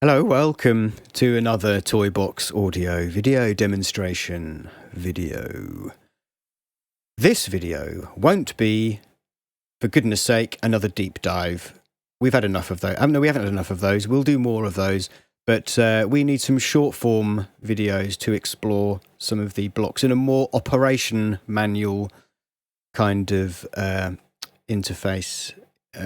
Hello, welcome to another Toybox audio video demonstration video. This video won't be, for goodness sake, another deep dive. We've had enough of those. No, we haven't had enough of those. We'll do more of those, but we need some short form videos to explore some of the blocks in a more operation manual kind of interface.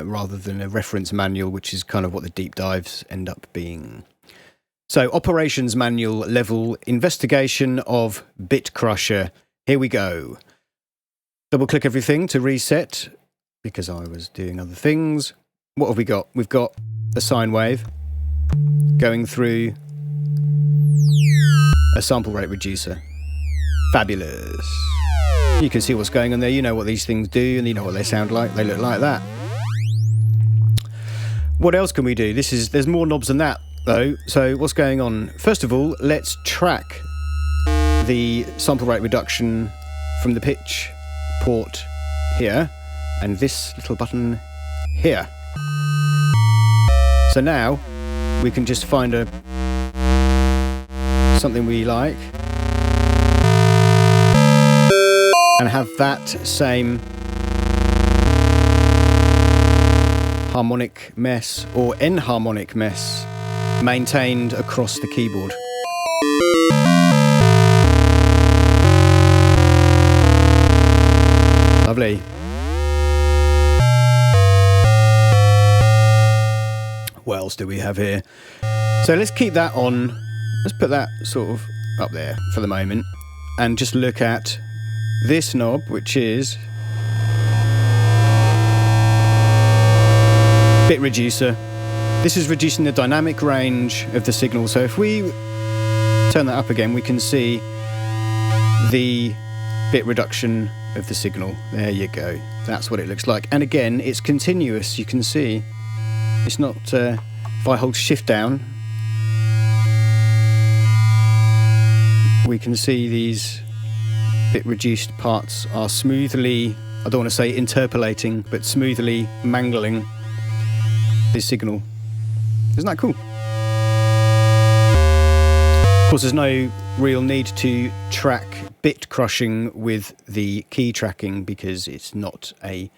Rather than a reference manual, which is kind of what the deep dives end up being. So, operations manual level investigation of Bitcrusher. Here we go. Double click everything to reset, because I was doing other things. What have we got? We've got a sine wave going through a sample rate reducer. Fabulous. You can see what's going on there. You know what these things do, and you know what they sound like. They look like that. What else can we do? There's more knobs than that, though. So what's going on? First of all, let's track the sample rate reduction from the pitch port here and this little button here. So now we can just find something we like and have that same harmonic mess or enharmonic mess maintained across the keyboard. Lovely. What else do we have here? So let's keep that on. Let's put that sort of up there for the moment and just look at this knob, which is bit reducer. This is reducing the dynamic range of the signal. So if we turn that up again, we can see the bit reduction of the signal. There you go. That's what it looks like. And again, it's continuous. You can see it's not, if I hold shift down, we can see these bit reduced parts are smoothly, I don't want to say interpolating, but smoothly mangling this signal. Isn't that cool? Of course, there's no real need to track bit crushing with the key tracking because it's not a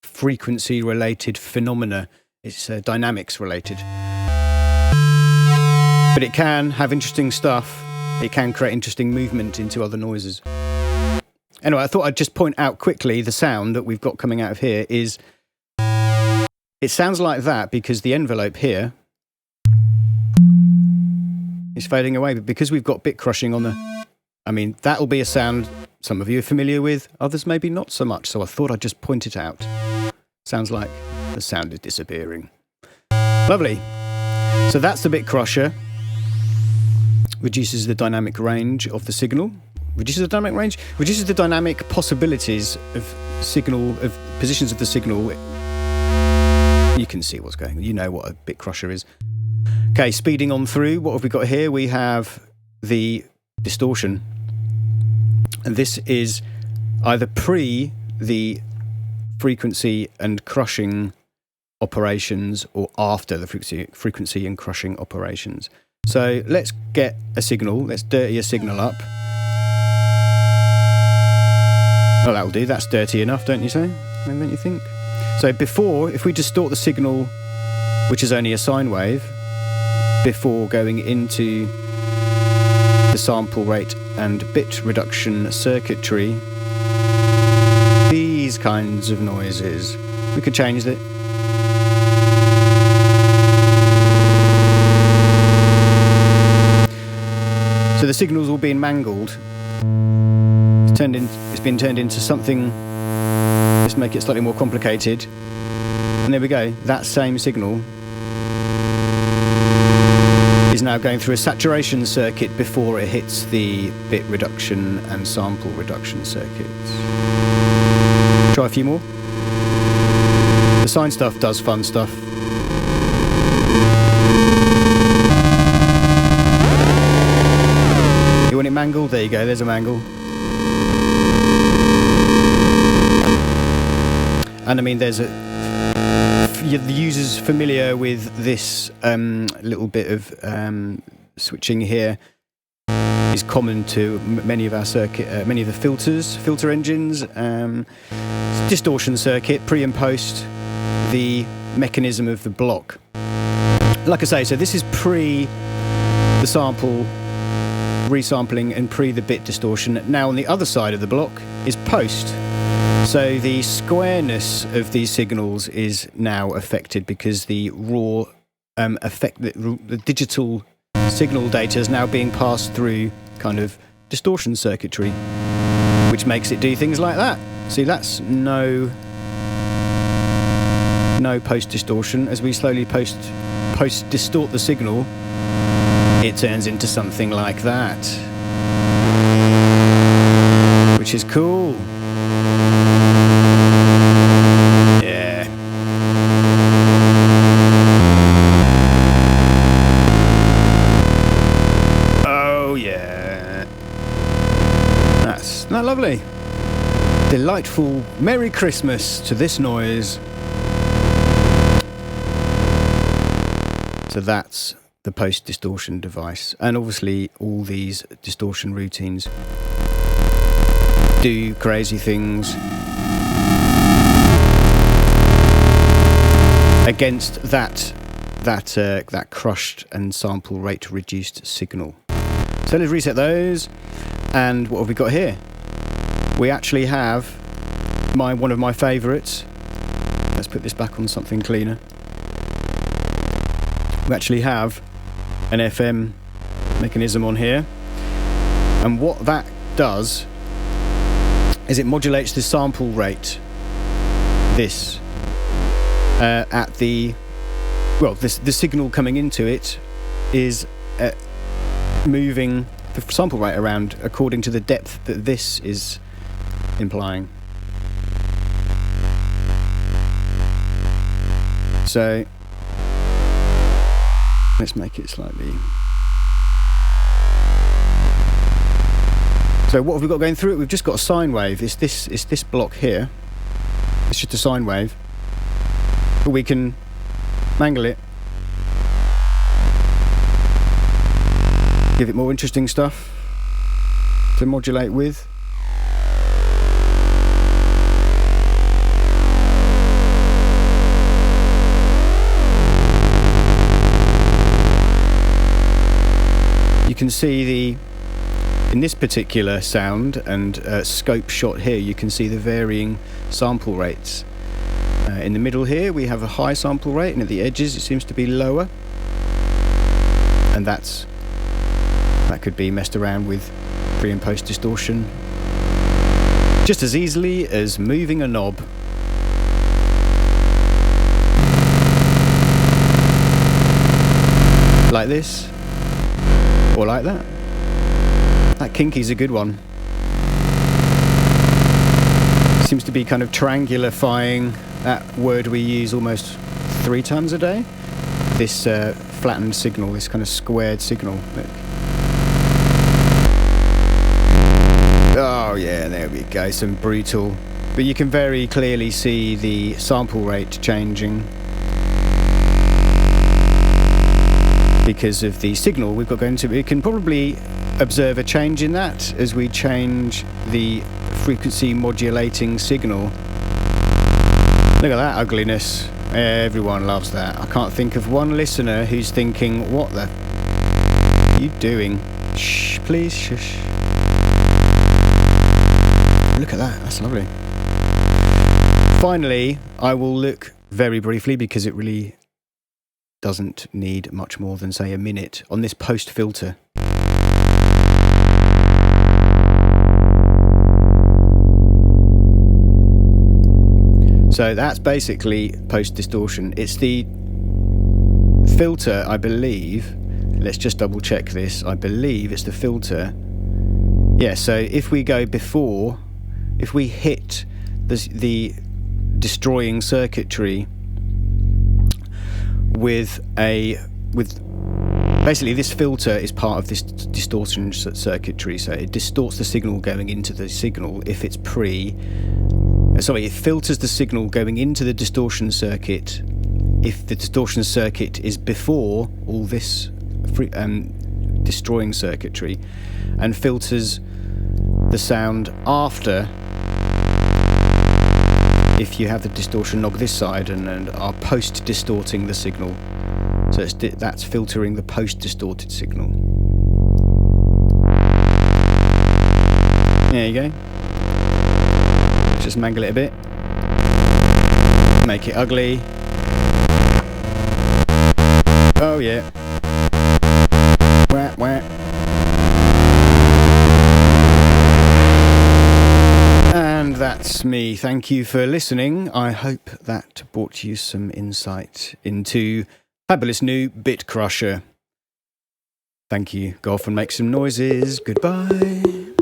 frequency related phenomena, it's dynamics related. But it can have interesting stuff. It can create interesting movement into other noises. Anyway, I thought I'd just point out quickly the sound that we've got coming out of here is, it sounds like that because the envelope here is fading away, but because we've got bit crushing on the, I mean, that'll be a sound some of you are familiar with, others maybe not so much, so I thought I'd just point it out. Sounds like the sound is disappearing. Lovely. So that's the Bitcrusher. Reduces the dynamic range of the signal. Reduces the dynamic range? Reduces the dynamic possibilities of signal, of positions of the signal. You can see what's going on. You know what a Bitcrusher is. Okay, speeding on through. What have we got here? We have the distortion. And this is either pre the frequency and crushing operations or after the frequency and crushing operations. So let's get a signal. Let's dirty a signal up. Well, that'll do. That's dirty enough, don't you say? Don't you think? So before, if we distort the signal, which is only a sine wave, before going into the sample rate and bit reduction circuitry, these kinds of noises, we could change it. So the signal's all being mangled. It's been turned into something. Let's make it slightly more complicated. And there we go. That same signal is now going through a saturation circuit before it hits the bit reduction and sample reduction circuits. Try a few more. The sine stuff does fun stuff. You want it mangled? There you go. There's a mangle. And I mean, there's a the user's familiar with this little bit of switching here, is common to many of our circuit, many of the filter engines, distortion circuit, pre and post the mechanism of the block. Like I say, so this is pre the sample resampling and pre the bit distortion. Now on the other side of the block is post. So the squareness of these signals is now affected because the raw the digital signal data is now being passed through kind of distortion circuitry, which makes it do things like that. See, that's no post distortion. As we slowly post distort the signal, it turns into something like that, which is cool. Yeah. Oh yeah. That's not lovely. Delightful Merry Christmas to this noise. So that's the post distortion device, and obviously all these distortion routines do crazy things against that crushed and sample rate reduced signal. So let's reset those, and what have we got here? We actually have one of my favourites. Let's put this back on something cleaner. We actually have an FM mechanism on here, and what that does is it modulates the sample rate. This at the the signal coming into it is moving the sample rate around according to the depth that this is implying. So let's make it slightly. So what have we got going through it? We've just got a sine wave. It's this block here. It's just a sine wave. But we can mangle it, give it more interesting stuff to modulate with. You can see in this particular sound and scope shot here, you can see the varying sample rates. In the middle here we have a high sample rate, and at the edges it seems to be lower, and that could be messed around with pre and post distortion just as easily as moving a knob. Like this, or like that. That kinky's a good one. Seems to be kind of triangularifying that word we use almost 3 times a day. This flattened signal, this kind of squared signal. Look. Oh yeah, there we go, some brutal. But you can very clearly see the sample rate changing because of the signal we've got going to. We can probably observe a change in that as we change the frequency modulating signal. Look at that ugliness. Everyone loves that. I can't think of one listener who's thinking, what the are you doing? Shh, please, shush. Look at that, that's lovely. Finally, I will look very briefly, because it really doesn't need much more than, say, a minute, on this post filter. So that's basically post distortion. It's the filter, I believe. Let's just double check this. I believe it's the filter. Yeah, so if we go before, if we hit the destroying circuitry with basically this filter is part of this distortion circuitry, so it distorts the signal going into the signal if it's it filters the signal going into the distortion circuit if the distortion circuit is before all this destroying circuitry, and filters the sound after if you have the distortion knob this side and are post-distorting the signal. So that's filtering the post-distorted signal. There you go. Just mangle it a bit. Make it ugly. Oh yeah. Wah, wah. And that's me. Thank you for listening. I hope that brought you some insight into fabulous new Bitcrusher. Thank you. Go off and make some noises. Goodbye.